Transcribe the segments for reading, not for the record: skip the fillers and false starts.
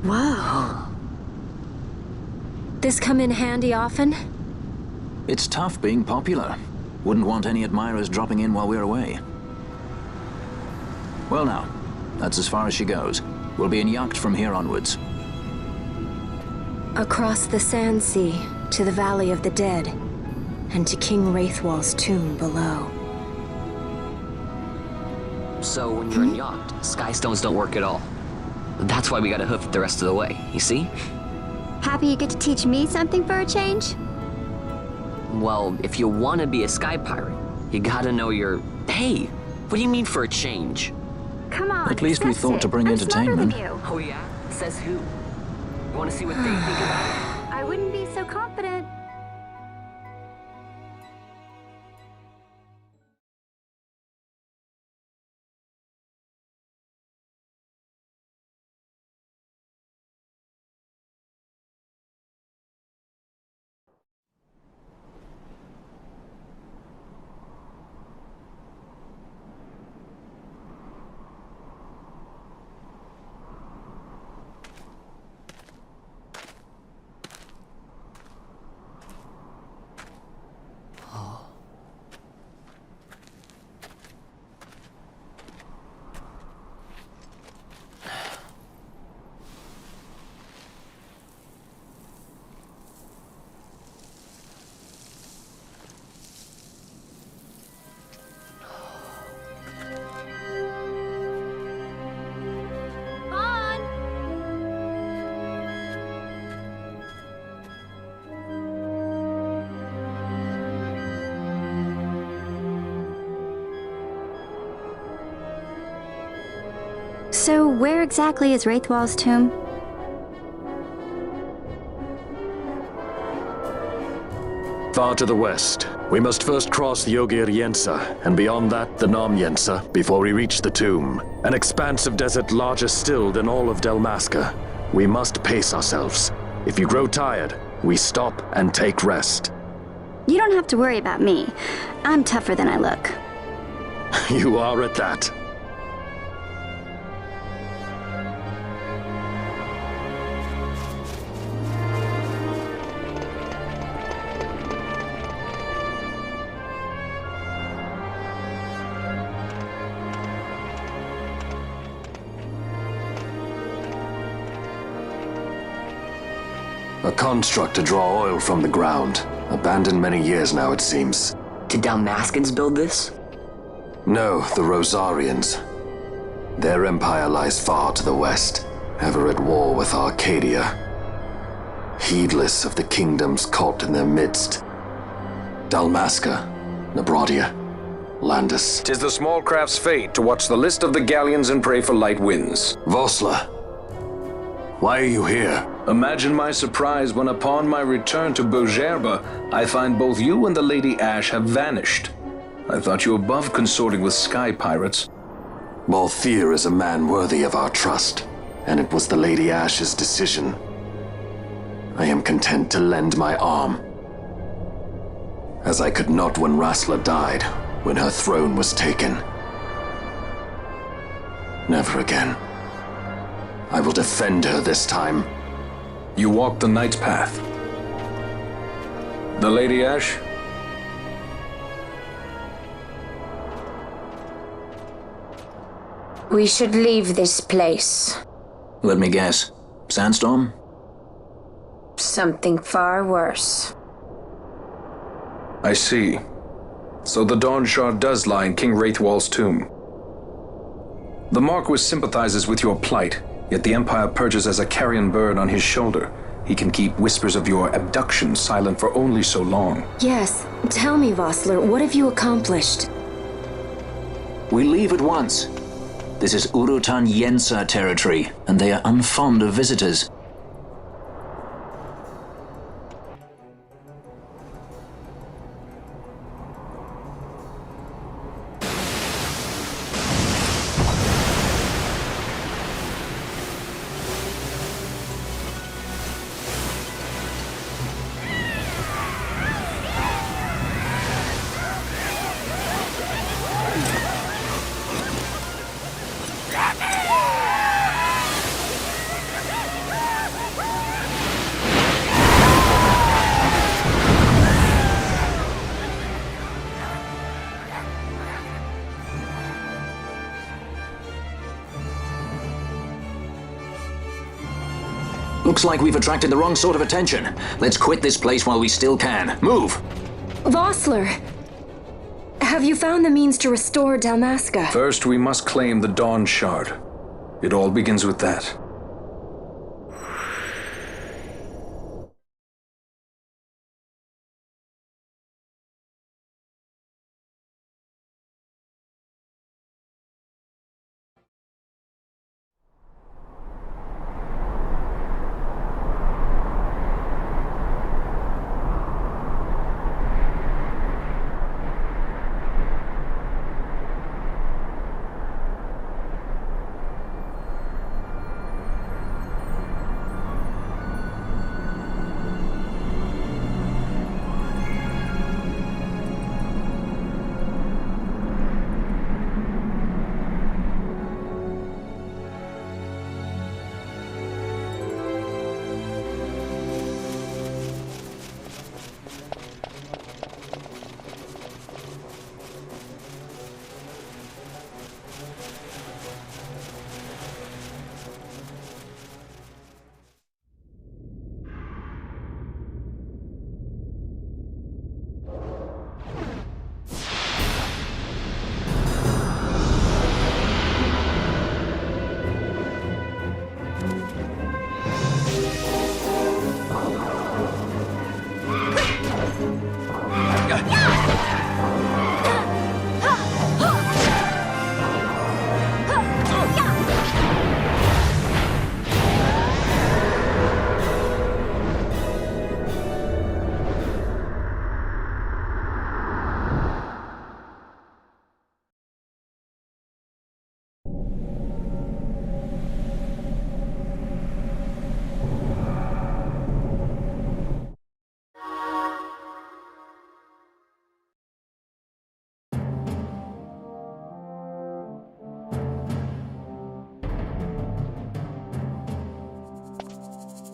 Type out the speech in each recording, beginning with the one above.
Whoa. This come in handy often? It's tough being popular. Wouldn't want any admirers dropping in while we're away. Well now, that's as far as she goes. We'll be in yacht from here onwards. Across the Sandsea, to the Valley of the Dead, and to King Raithwall's tomb below. So when you're in yacht, skystones don't work at all. That's why we gotta hoof it the rest of the way, you see? Happy you get to teach me something for a change? Well, if you want to be a sky pirate, you gotta know your... Hey, what do you mean for a change? Come on, At least we discuss thought it. to bring I'm entertainment. smarter than you. Oh yeah? Says who? You wanna see what they think about it? I wouldn't be so confident. So, where exactly is Raithwall's tomb? Far to the west. We must first cross the Ogir-Yensa, and beyond that, the Nam-Yensa, before we reach the tomb. An expanse of desert larger still than all of Dalmasca. We must pace ourselves. If you grow tired, we stop and take rest. You don't have to worry about me. I'm tougher than I look. You are at that. A construct to draw oil from the ground. Abandoned many years now, it seems. Did Dalmascans build this? No, the Rosarians. Their empire lies far to the west, ever at war with Archadia. Heedless of the kingdoms caught in their midst. Dalmasca, Nabrodia, Landis. 'Tis the small craft's fate to watch the list of the galleons and pray for light winds. Vossler, why are you here? Imagine my surprise when upon my return to Bogerba, I find both you and the Lady Ashe have vanished. I thought you above consorting with sky pirates. Balthier is a man worthy of our trust, and it was the Lady Ashe's decision. I am content to lend my arm, as I could not when Rassler died, when her throne was taken. Never again. I will defend her this time. You walk the Knight's path. The Lady Ashe? We should leave this place. Let me guess. Sandstorm? Something far worse. I see. So the Dawn Shard does lie in King Raithwall's tomb. The Marquis sympathizes with your plight, yet the Empire perches as a carrion bird on his shoulder. He can keep whispers of your abduction silent for only so long. Yes. Tell me, Vossler, what have you accomplished? We leave at once. This is Urutan-Yensa territory, and they are unfond of visitors. Looks like we've attracted the wrong sort of attention. Let's quit this place while we still can. Move! Vossler! Have you found the means to restore Dalmasca? First, we must claim the Dawn Shard. It all begins with that.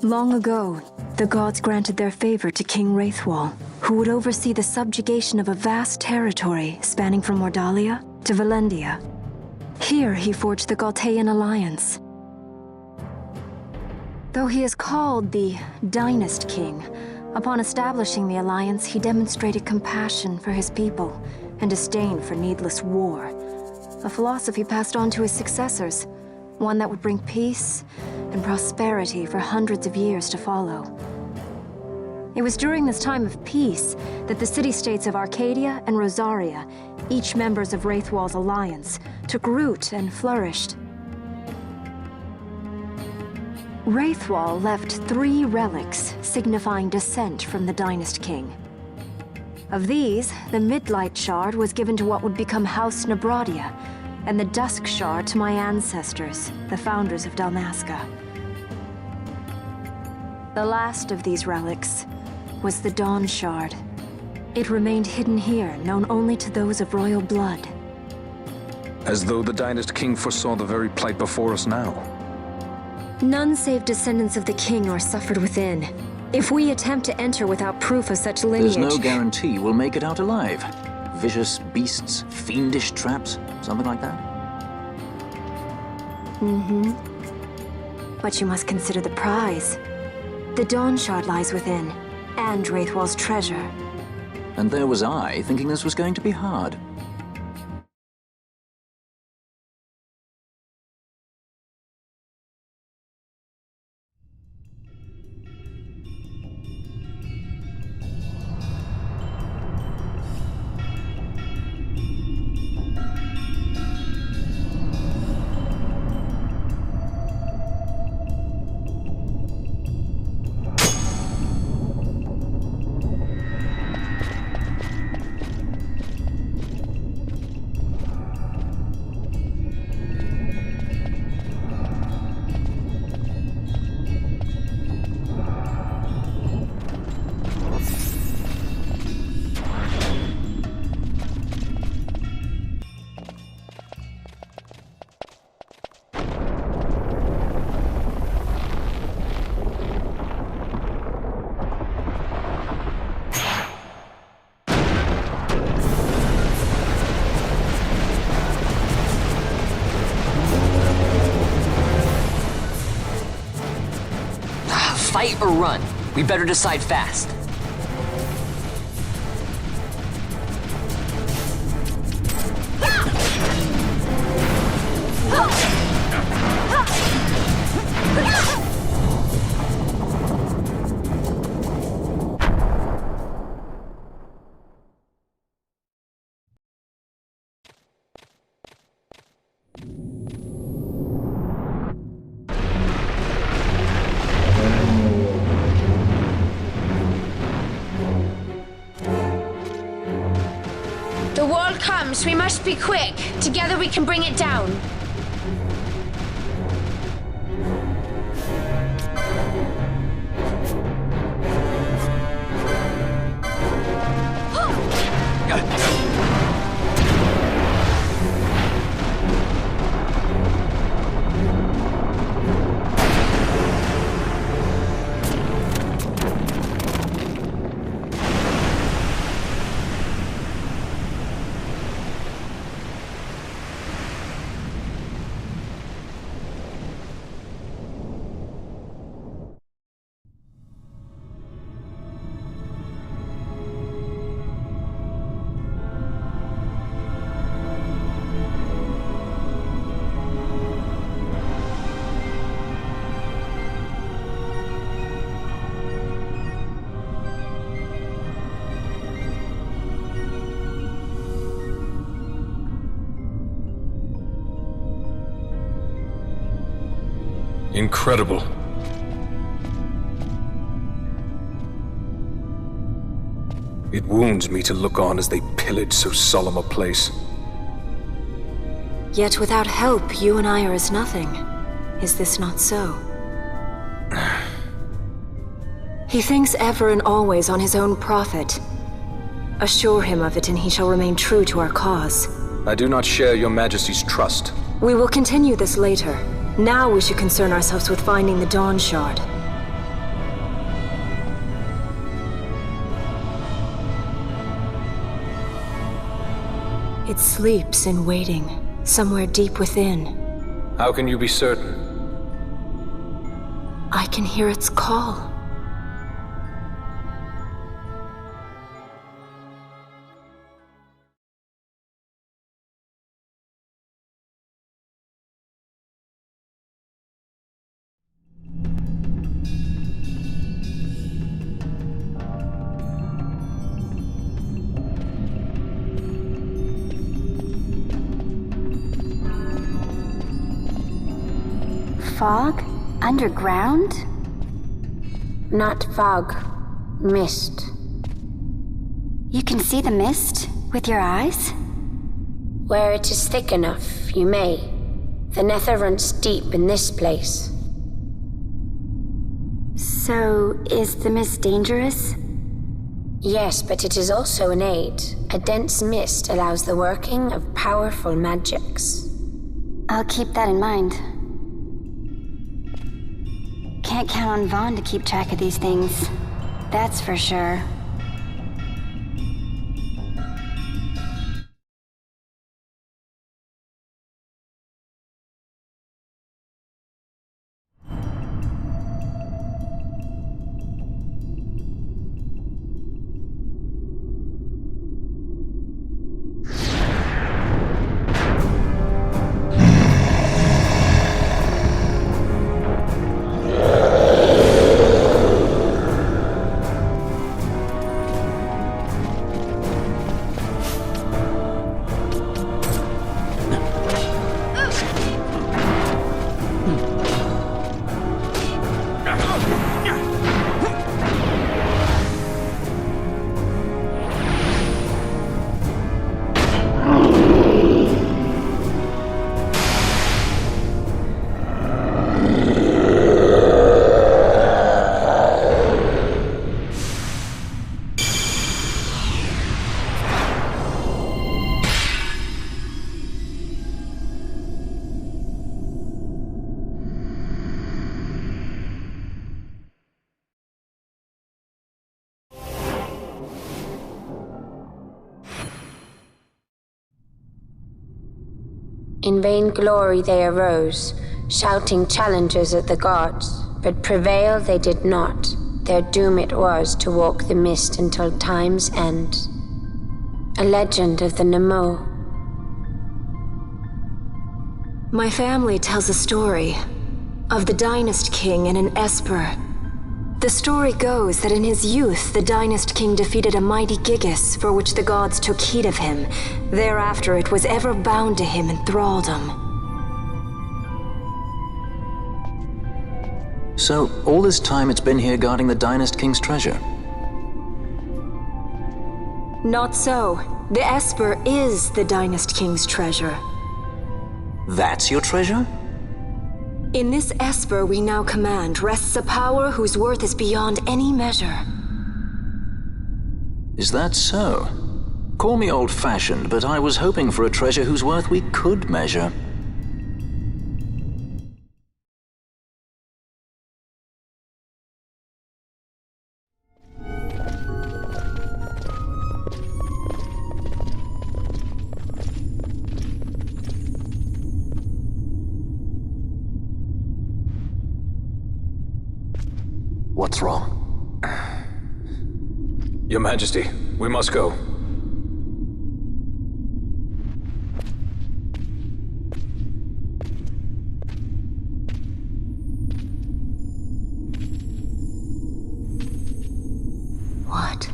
Long ago, the gods granted their favor to King Raithwall, who would oversee the subjugation of a vast territory spanning from Mordalia to Valendia. Here he forged the Galtean alliance. Though he is called the Dynast King, upon establishing the alliance he demonstrated compassion for his people and disdain for needless war, a philosophy passed on to his successors, one that would bring peace and prosperity for hundreds of years to follow. It was during this time of peace that the city-states of Archadia and Rosaria, each members of Raithwall's alliance, took root and flourished. Raithwall left 3 relics signifying descent from the Dynast King. Of these, the Midlight Shard was given to what would become House Nabradia, and the Dusk Shard to my ancestors, the founders of Dalmasca. The last of these relics was the Dawn Shard. It remained hidden here, known only to those of royal blood. As though the Dynast King foresaw the very plight before us now. None save descendants of the king are suffered within. If we attempt to enter without proof of such lineage... There's no guarantee we'll make it out alive. Vicious beasts, fiendish traps, something like that? But you must consider the prize. The Dawn Shard lies within, and Raithwall's treasure. And there was I, thinking this was going to be hard. Fight or run? We better decide fast. The wall comes. We must be quick. Together we can bring it down. Incredible. It wounds me to look on as they pillage so solemn a place. Yet without help, you and I are as nothing. Is this not so? He thinks ever and always on his own profit. Assure him of it and he shall remain true to our cause. I do not share your majesty's trust. We will continue this later. Now we should concern ourselves with finding the Dawn Shard. It sleeps in waiting, somewhere deep within. How can you be certain? I can hear its call. Fog? Underground? Not fog. Mist. You can see the mist with your eyes? Where it is thick enough, you may. The nether runs deep in this place. So, is the mist dangerous? Yes, but it is also an aid. A dense mist allows the working of powerful magics. I'll keep that in mind. Can't count on Vaan to keep track of these things. That's for sure. In vain glory they arose, shouting challenges at the gods. but prevail they did not. Their doom it was to walk the mist until time's end. A legend of the Nemo. My family tells a story of the Dynast King and an Esper. The story goes that in his youth, the Dynast King defeated a mighty Gigas, for which the gods took heed of him. Thereafter, it was ever bound to him in thraldom. So, all this time it's been here guarding the Dynast King's treasure? Not so. The Esper is the Dynast King's treasure. That's your treasure? In this Esper we now command rests a power whose worth is beyond any measure. Is that so? Call me old-fashioned, but I was hoping for a treasure whose worth we could measure. What's wrong? Your Majesty, we must go. What?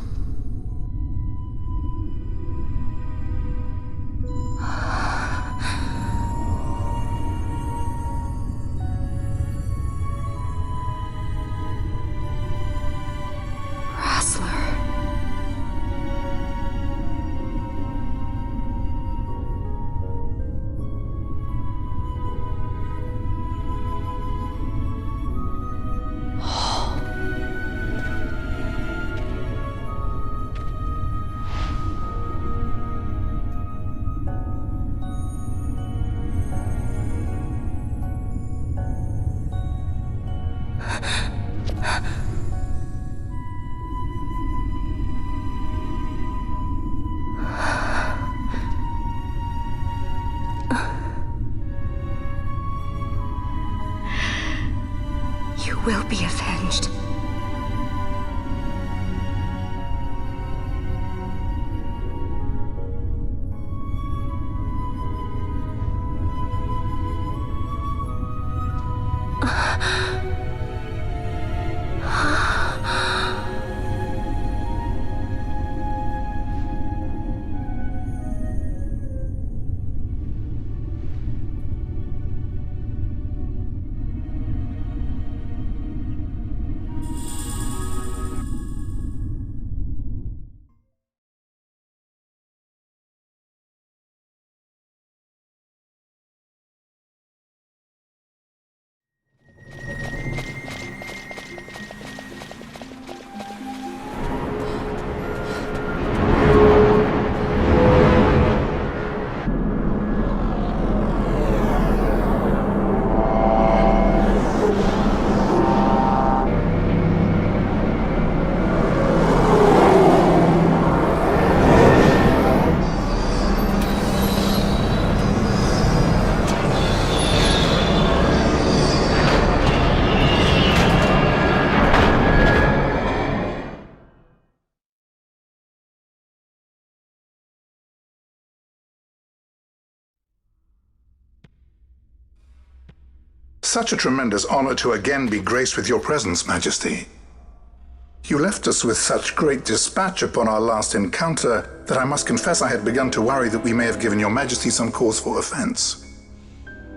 Will be avenged. Such a tremendous honor to again be graced with your presence, Majesty. You left us with such great dispatch upon our last encounter that I must confess I had begun to worry that we may have given your Majesty some cause for offense.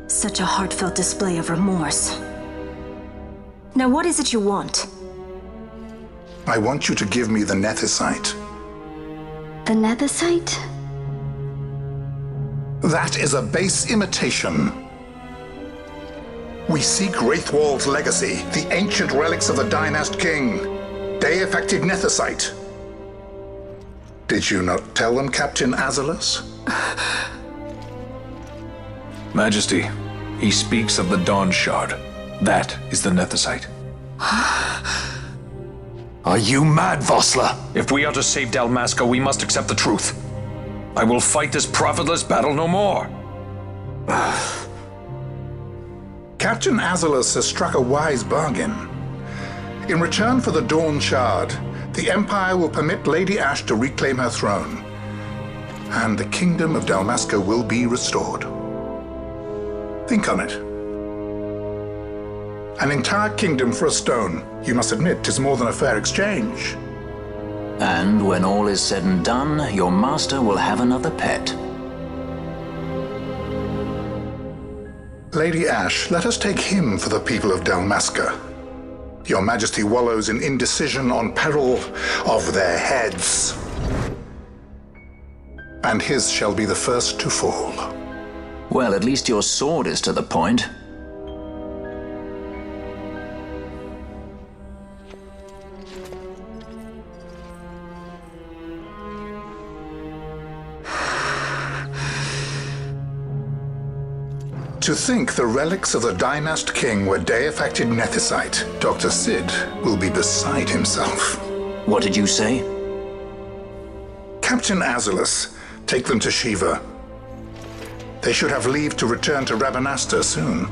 Such a heartfelt display of remorse. Now what is it you want? I want you to give me the Nethicite. The Nethicite? That is a base imitation. We seek Raithwall's legacy, the ancient relics of the Dynast King. Day-affected Nethicite. Did you not tell them, Captain Azalus? Majesty, he speaks of the Dawn Shard. That is the Nethicite. Are you mad, Vossler? If we are to save Dalmasca, we must accept the truth. I will fight this profitless battle no more. Captain Azulus has struck a wise bargain. In return for the Dawn Shard, the Empire will permit Lady Ashe to reclaim her throne, and the Kingdom of Dalmasca will be restored. Think on it. An entire kingdom for a stone, you must admit, is more than a fair exchange. And when all is said and done, your master will have another pet. Lady Ashe, let us take him for the people of Dalmasca. Your Majesty wallows in indecision on peril of their heads. And his shall be the first to fall. Well, at least your sword is to the point. To think the relics of the Dynast King were deifacted nethicite, Dr. Sid will be beside himself. What did you say? Captain Azulus, take them to Shiva. They should have leave to return to Rabanastre soon.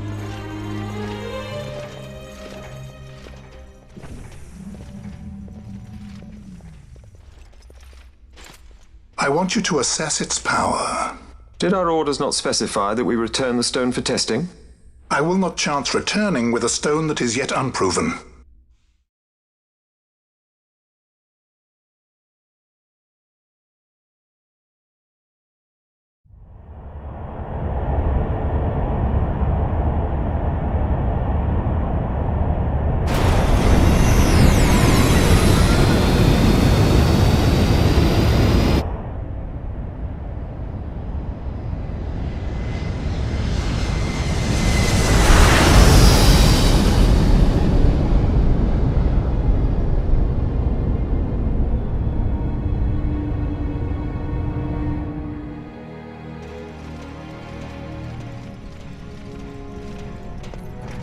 I want you to assess its power. Did our orders not specify that we return the stone for testing? I will not chance returning with a stone that is yet unproven.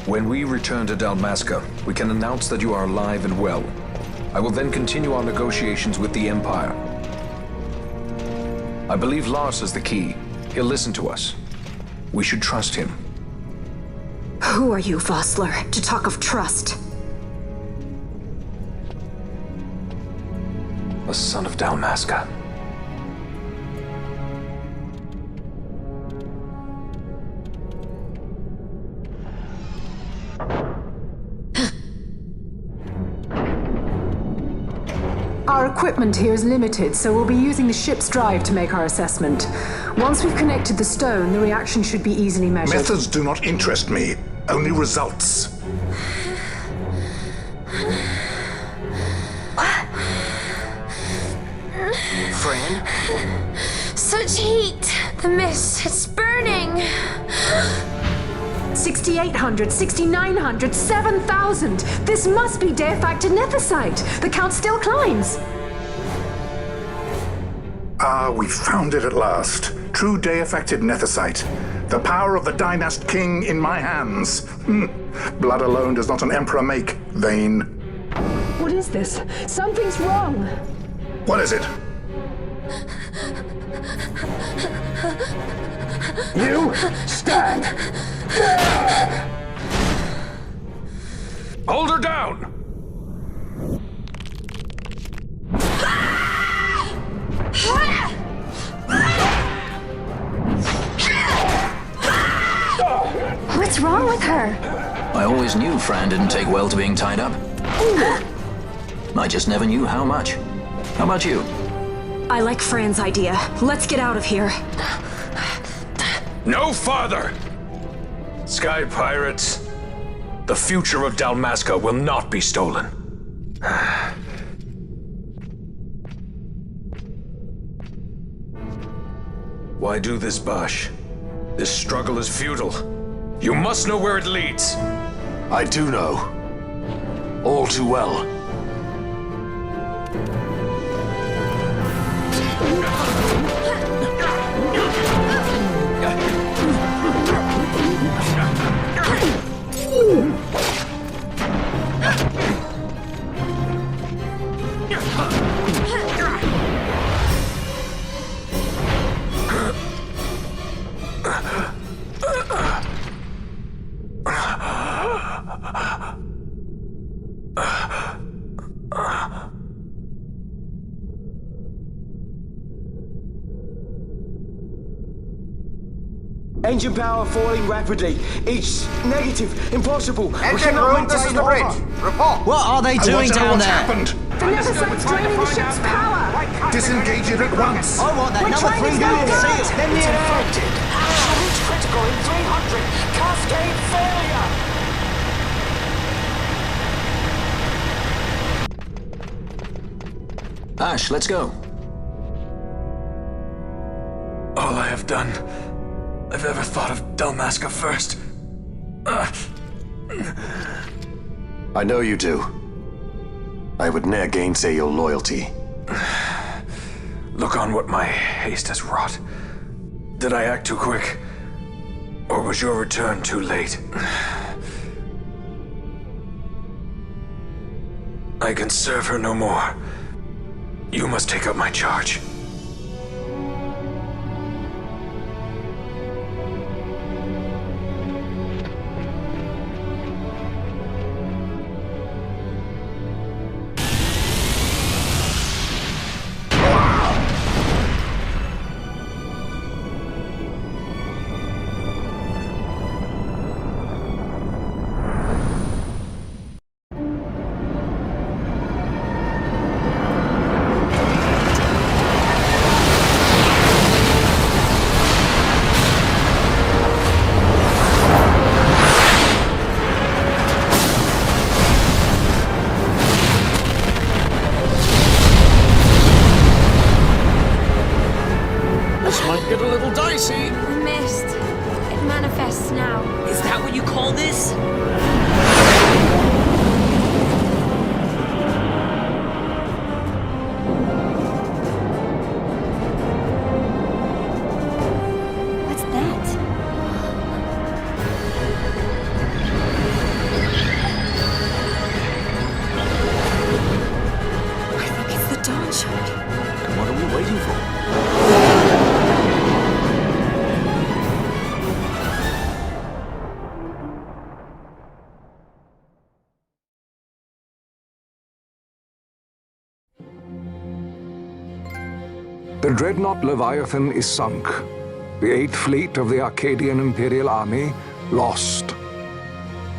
When we return to Dalmasca, we can announce that you are alive and well. I will then continue our negotiations with the Empire. I believe Lars has the key. He'll listen to us. We should trust him. Who are you, Vossler, to talk of trust? A son of Dalmasca. Our equipment here is limited, so we'll be using the ship's drive to make our assessment. Once we've connected the stone, the reaction should be easily measured. Methods do not interest me, only results. Fran? Such heat! The mist, it's burning! 6,800, 6,900, 7,000! This must be deifacted nethicite! The count still climbs! Ah, we found it at last. True deifacted nethicite. The power of the Dynast King in my hands. Blood alone does not an emperor make, vain. What is this? Something's wrong! What is it? You stand! Hold her down! What's wrong with her? I always knew Fran didn't take well to being tied up. I just never knew how much. How about you? I like Fran's idea. Let's get out of here. No farther! Sky pirates, the future of Dalmasca will not be stolen. Why do this, Basch? This struggle is futile. You must know where it leads. I do know. All too well. Engine power falling rapidly. It's negative. Impossible. Engine room, this is the bridge. Report. What are they doing down there? Happened? The Nephesite's draining the ship's power! Disengage it at once. I want that number 3 million seal. Then It's infected. Absolute critical in 300. Cascade failure. Ashe, let's go. All I have done, I've ever thought of Dalmasca first. I know you do. I would ne'er gainsay your loyalty. Look on what my haste has wrought. Did I act too quick? Or was your return too late? I can serve her no more. You must take up my charge. The dreadnought Leviathan is sunk. The 8th Fleet of the Arcadian Imperial Army lost.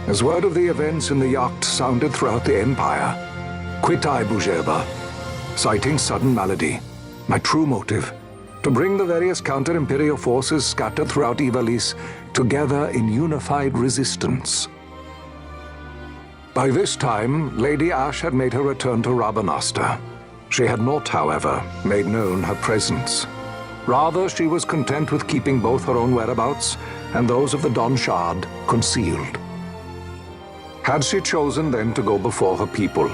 As word of the events in the yacht sounded throughout the Empire, quit I Bujeba, citing sudden malady. My true motive, to bring the various counter-imperial forces scattered throughout Ivalice together in unified resistance. By this time, Lady Ashe had made her return to Rabanastre. She had not, however, made known her presence. Rather, she was content with keeping both her own whereabouts and those of the Dusk Shard concealed. Had she chosen then to go before her people,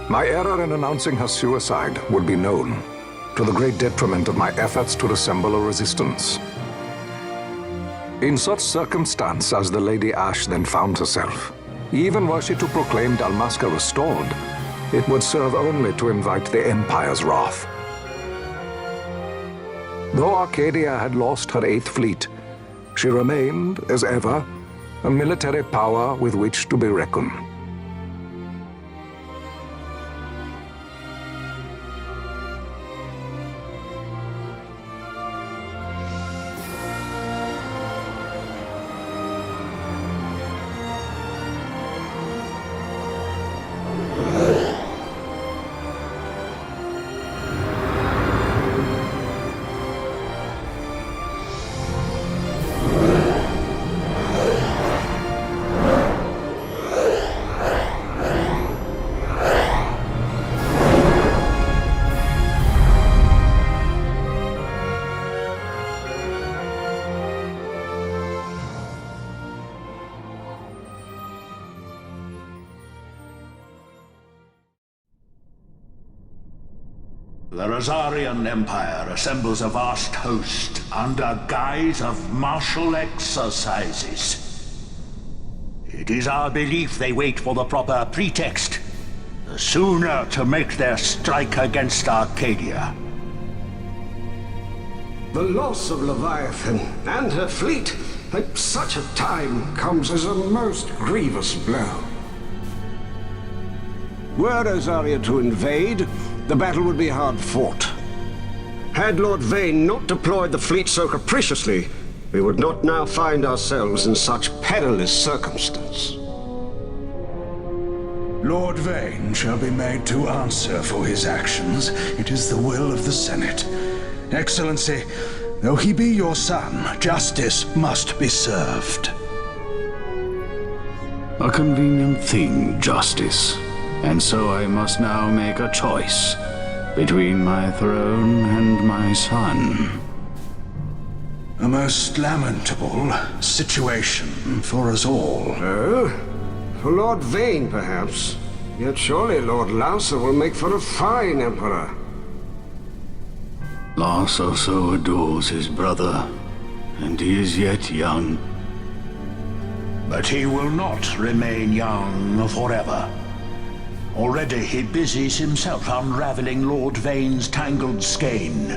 my error in announcing her suicide would be known, to the great detriment of my efforts to assemble a resistance. In such circumstance as the Lady Ashe then found herself, even were she to proclaim Dalmasca restored, it would serve only to invite the Empire's wrath. Though Arcadia had lost her 8th Fleet, she remained, as ever, a military power with which to be reckoned. The Rosarian Empire assembles a vast host under guise of martial exercises. It is our belief they wait for the proper pretext, the sooner to make their strike against Arcadia. The loss of Leviathan and her fleet at such a time comes as a most grievous blow. Were Rosaria to invade, the battle would be hard fought. Had Lord Vaan not deployed the fleet so capriciously, we would not now find ourselves in such perilous circumstance. Lord Vaan shall be made to answer for his actions. It is the will of the Senate. Excellency, though he be your son, justice must be served. A convenient thing, justice. And so I must now make a choice between my throne and my son. A most lamentable situation for us all. Oh? For Lord Vaan, perhaps. Yet surely Lord Lauser will make for a fine emperor. Lauser so adores his brother, and he is yet young. But he will not remain young forever. Already he busies himself unraveling Lord Vaan's tangled skein.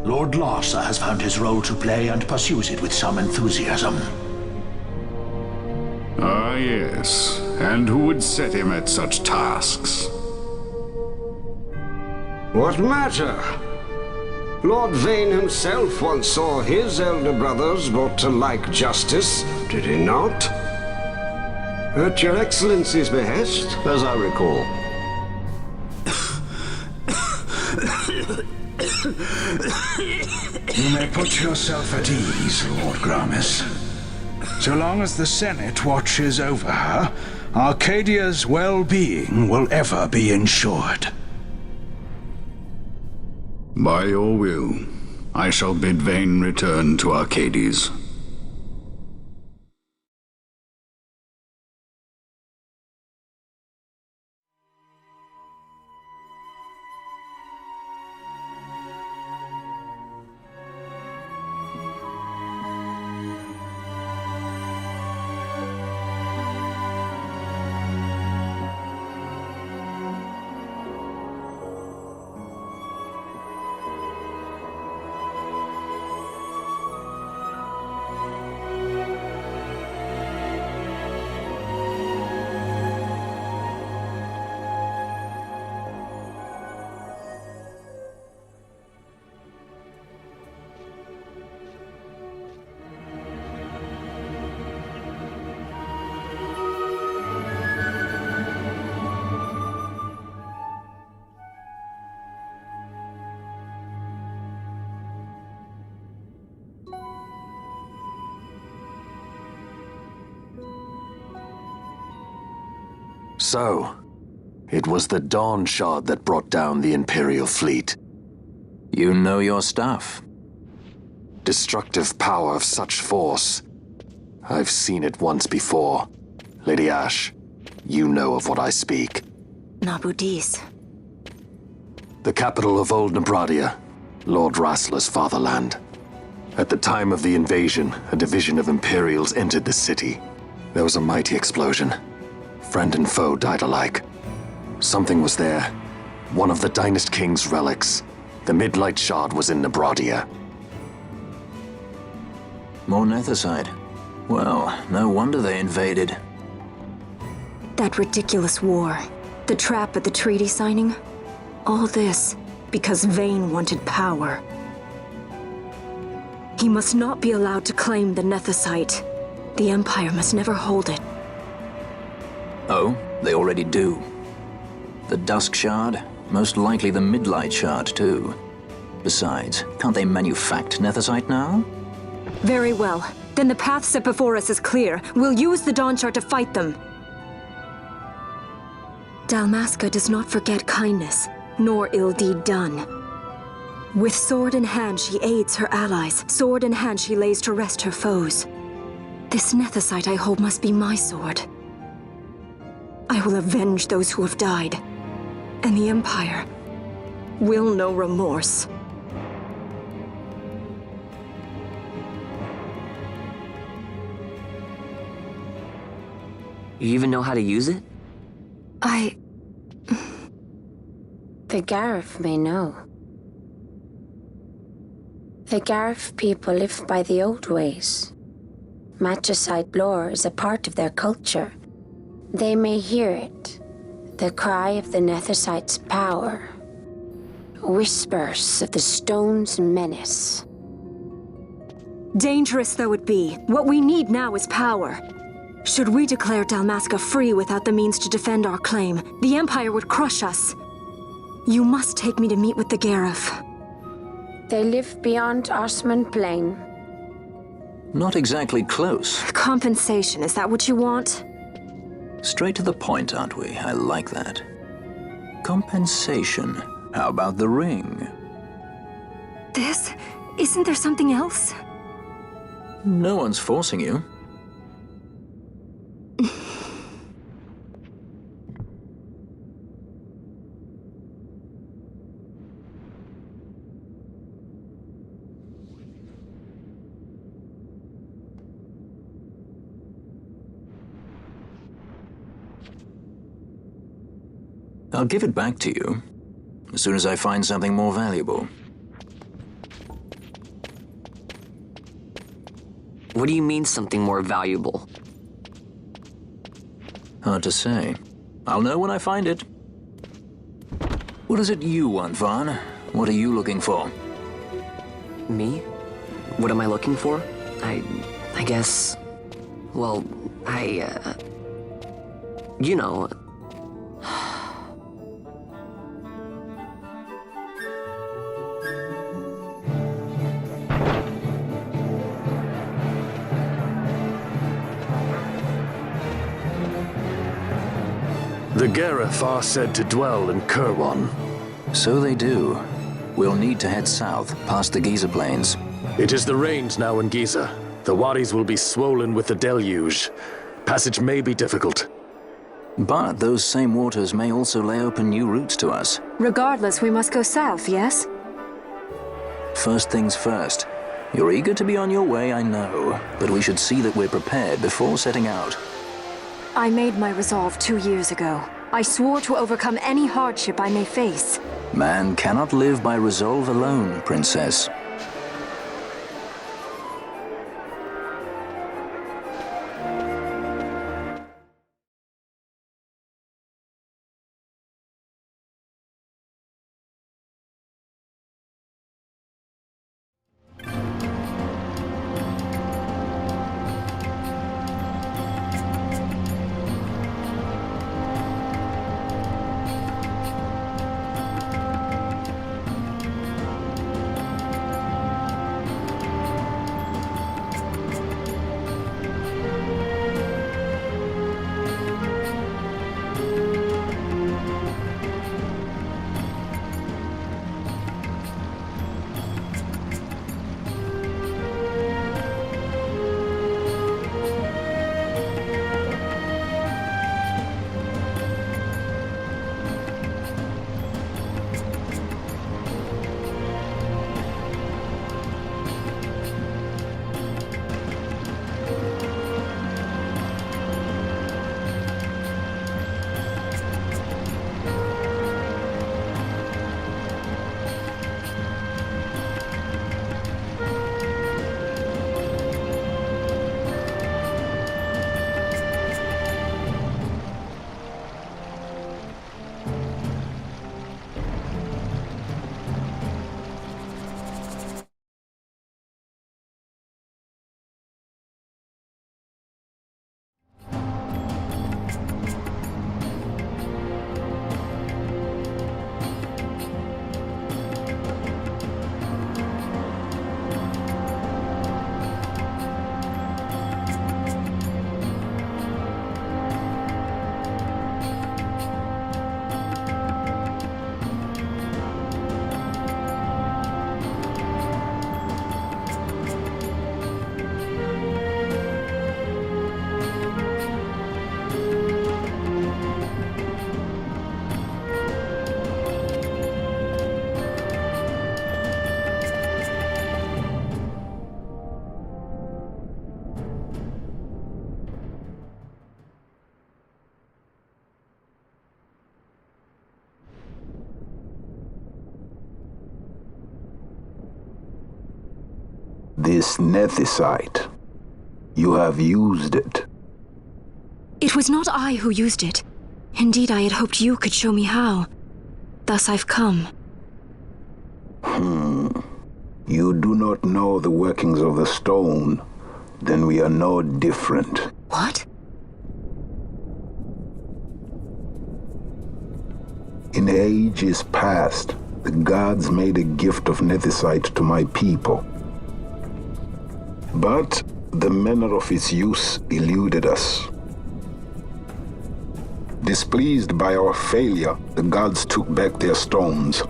Lord Lauser has found his role to play and pursues it with some enthusiasm. Ah, yes. And who would set him at such tasks? What matter? Lord Vaan himself once saw his elder brothers brought to like justice, did he not? At your Excellency's behest, as I recall. You may put yourself at ease, Lord Gramis. So long as the Senate watches over her, Arcadia's well-being will ever be ensured. By your will, I shall bid Vaan return to Arcades. So, it was the Dawn Shard that brought down the Imperial fleet. You know your stuff. Destructive power of such force. I've seen it once before. Lady Ashe, you know of what I speak. Nabudis. The capital of Old Nebradia, Lord Rassler's fatherland. At the time of the invasion, a division of Imperials entered the city. There was a mighty explosion. Friend and foe died alike. Something was there. One of the Dynast King's relics. The Midlight Shard was in Nebradia. More Nethicite. Well, no wonder they invaded. That ridiculous war. The trap at the treaty signing. All this because Vaan wanted power. He must not be allowed to claim the Nethicite. The Empire must never hold it. Oh, they already do. The Dusk Shard, most likely the Midlight Shard too. Besides, can't they manufact Nethicite now? Very well. Then the path set before us is clear. We'll use the Dawn Shard to fight them. Dalmasca does not forget kindness, nor ill deed done. With sword in hand, she aids her allies. Sword in hand, she lays to rest her foes. This Nethicite I hold must be my sword. I will avenge those who have died, and the Empire will know remorse. You even know how to use it? The Garif may know. The Garif people live by the old ways. Magicite lore is a part of their culture. They may hear it, The cry of the Nethicite's power. Whispers of the stone's menace. Dangerous though it be, what we need now is power. Should we declare Dalmasca free without the means to defend our claim, the Empire would crush us. You must take me to meet with the Gareth. They live beyond Osman Plain. Not exactly close. Compensation, is that what you want? Straight to the point, aren't we? I like that. Compensation. How about the ring? This? Isn't there something else? No one's forcing you. I'll give it back to you as soon as I find something more valuable. What do you mean something more valuable? Hard to say. I'll know when I find it. What is it you want, Vaan? What are you looking for? Me? What am I looking for? I guess... Well, you know... The Gareth are said to dwell in Kirwan. So they do. We'll need to head south, past the Giza Plains. It is the rains now in Giza. The wadis will be swollen with the deluge. Passage may be difficult. But those same waters may also lay open new routes to us. Regardless, we must go south, yes? First things first. You're eager to be on your way, I know. But we should see that we're prepared before setting out. I made my resolve 2 years ago. I swore to overcome any hardship I may face. Man cannot live by resolve alone, Princess. This Nethicite. You have used it. It was not I who used it. Indeed, I had hoped you could show me how. Thus I've come. You do not know the workings of the stone, then we are no different. What? In ages past, the gods made a gift of nethicite to my people. But the manner of its use eluded us. Displeased by our failure, the gods took back their stones.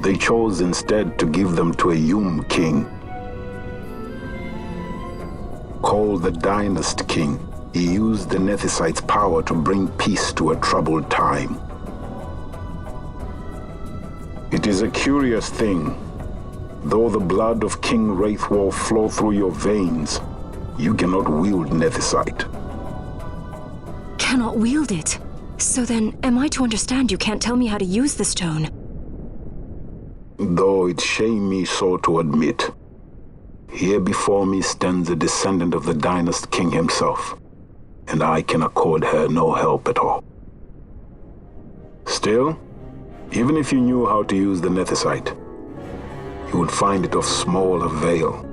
They chose instead to give them to a Yum king. Called the Dynast King, he used the nethicite's power to bring peace to a troubled time. It is a curious thing. Though the blood of King Raithwall flow through your veins, you cannot wield nethicite. Cannot wield it? So then, am I to understand you can't tell me how to use the stone? Though it shame me so to admit, here before me stands a descendant of the Dynast King himself, and I can accord her no help at all. Still, even if you knew how to use the nethicite, you would find it of small avail.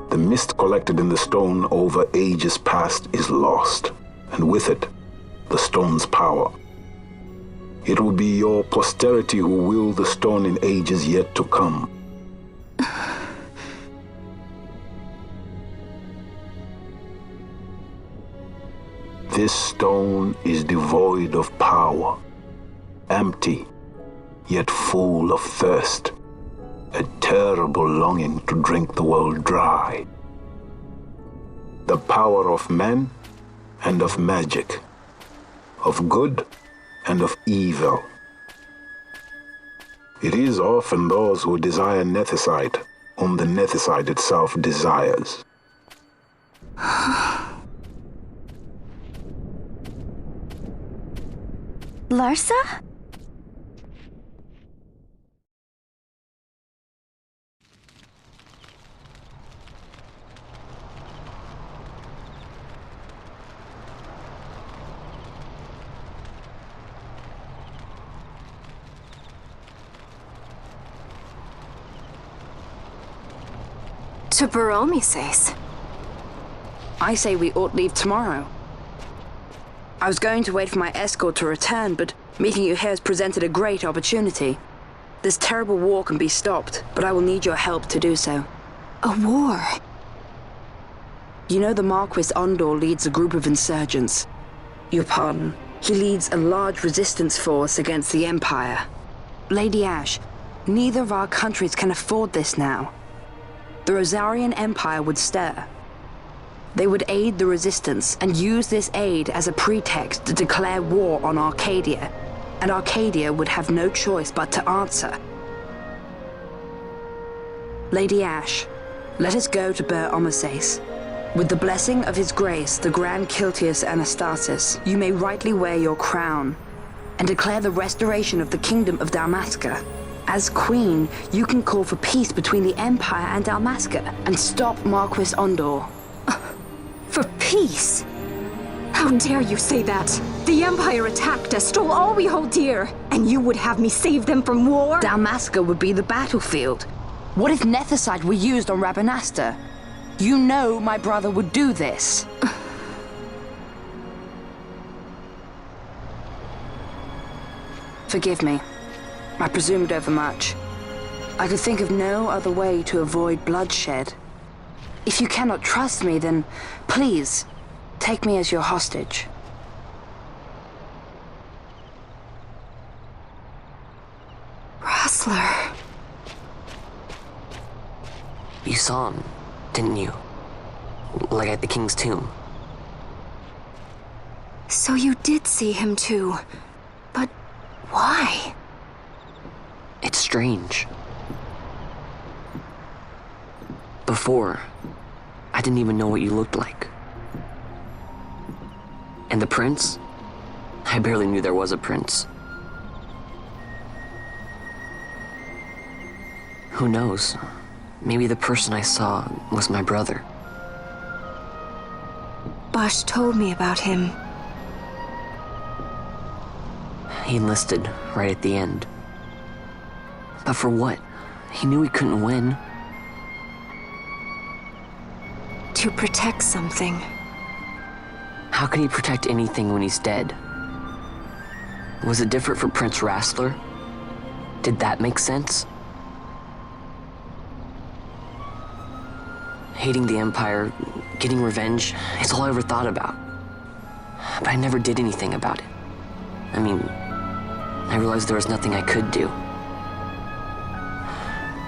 The mist collected in the stone over ages past is lost, and with it, the stone's power. It will be your posterity who will the stone in ages yet to come. This stone is devoid of power, empty, yet full of thirst, a terrible longing to drink the world dry. The power of men and of magic, of good and of evil. It is often those who desire nethicite whom the nethicite itself desires. Larsa? To Baromi says. I say we ought leave tomorrow. I was going to wait for my escort to return, but meeting you here has presented a great opportunity. This terrible war can be stopped, but I will need your help to do so. A war? You know the Marquis Ondor leads a group of insurgents. Your pardon. He leads a large resistance force against the Empire. Lady Ashe, neither of our countries can afford this now. The Rosarian Empire would stir. They would aid the resistance and use this aid as a pretext to declare war on Archadia, and Archadia would have no choice but to answer. Lady Ashe, let us go to Ber Omases. With the blessing of His Grace, the Grand Kiltius Anastasis, you may rightly wear your crown and declare the restoration of the Kingdom of Dalmasca. As Queen, you can call for peace between the Empire and Dalmasca and stop Marquis Ondor. For peace? How dare you say that? The Empire attacked us, stole all we hold dear, and you would have me save them from war? Dalmasca would be the battlefield. What if nethicite were used on Rabanasta? You know my brother would do this. Forgive me. I presumed overmuch. I could think of no other way to avoid bloodshed. If you cannot trust me, then please, take me as your hostage. Vossler. You saw him, didn't you? Like at the King's tomb. So you did see him too. But why? It's strange. Before, I didn't even know what you looked like. And the prince? I barely knew there was a prince. Who knows? Maybe the person I saw was my brother. Basch told me about him. He enlisted right at the end. But for what? He knew he couldn't win. To protect something. How can he protect anything when he's dead? Was it different for Prince Rassler? Did that make sense? Hating the Empire, getting revenge, it's all I ever thought about. But I never did anything about it. I mean, I realized there was nothing I could do.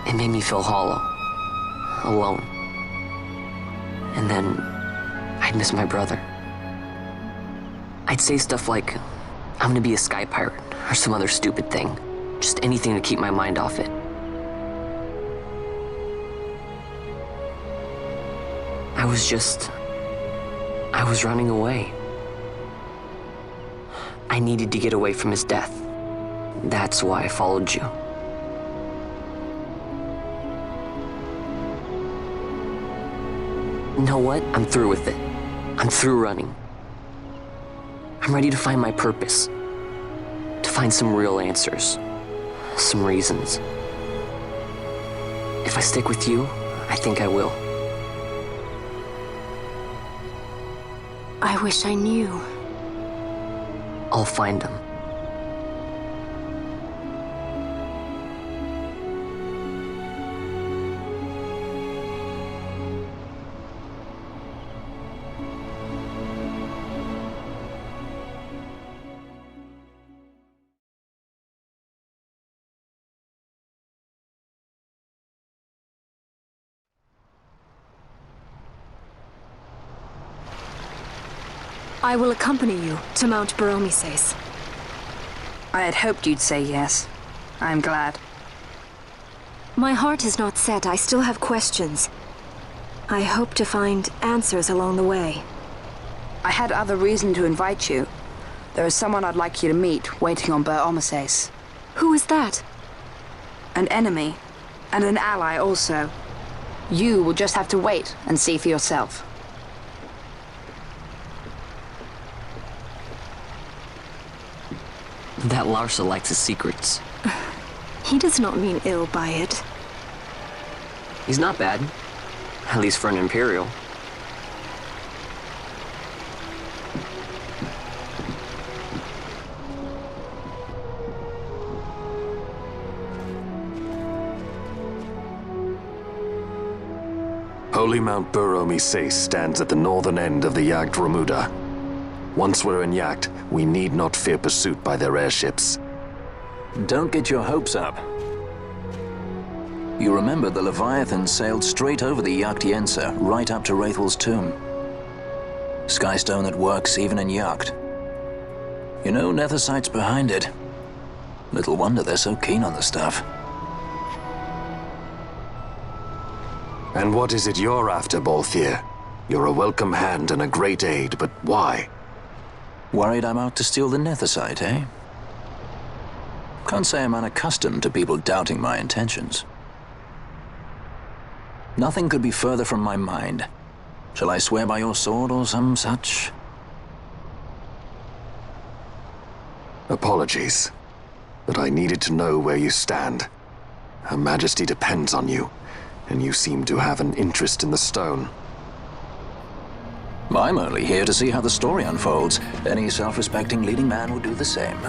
It made me feel hollow, alone. And then I'd miss my brother. I'd say stuff like, I'm gonna be a sky pirate, or some other stupid thing. Just anything to keep my mind off it. I was running away. I needed to get away from his death. That's why I followed you. You know what? I'm through with it. I'm through running. I'm ready to find my purpose. To find some real answers. Some reasons. If I stick with you, I think I will. I wish I knew. I'll find them. I will accompany you to Mount Baromises. I had hoped you'd say yes. I'm glad. My heart is not set. I still have questions. I hope to find answers along the way. I had other reason to invite you. There is someone I'd like you to meet, waiting on Baromises. Who is that? An enemy, and an ally also. You will just have to wait and see for yourself. That Larsa likes his secrets. He does not mean ill by it. He's not bad. At least for an Imperial. Holy Mount Baromises stands at the northern end of the Yacht Ramuda. Once we're in Yacht, we need not fear pursuit by their airships. Don't get your hopes up. You remember the Leviathan sailed straight over the Ogir-Yensa, right up to Raithwall's tomb. Skystone that works even in Yacht. You know, Nethersight's behind it. Little wonder they're so keen on the stuff. And what is it you're after, Balthier? You're a welcome hand and a great aid, but why? Worried I'm out to steal the Nethersight, eh? Can't say I'm unaccustomed to people doubting my intentions. Nothing could be further from my mind. Shall I swear by your sword or some such? Apologies, but I needed to know where you stand. Her Majesty depends on you, and you seem to have an interest in the stone. I'm only here to see how the story unfolds. Any self-respecting leading man would do the same.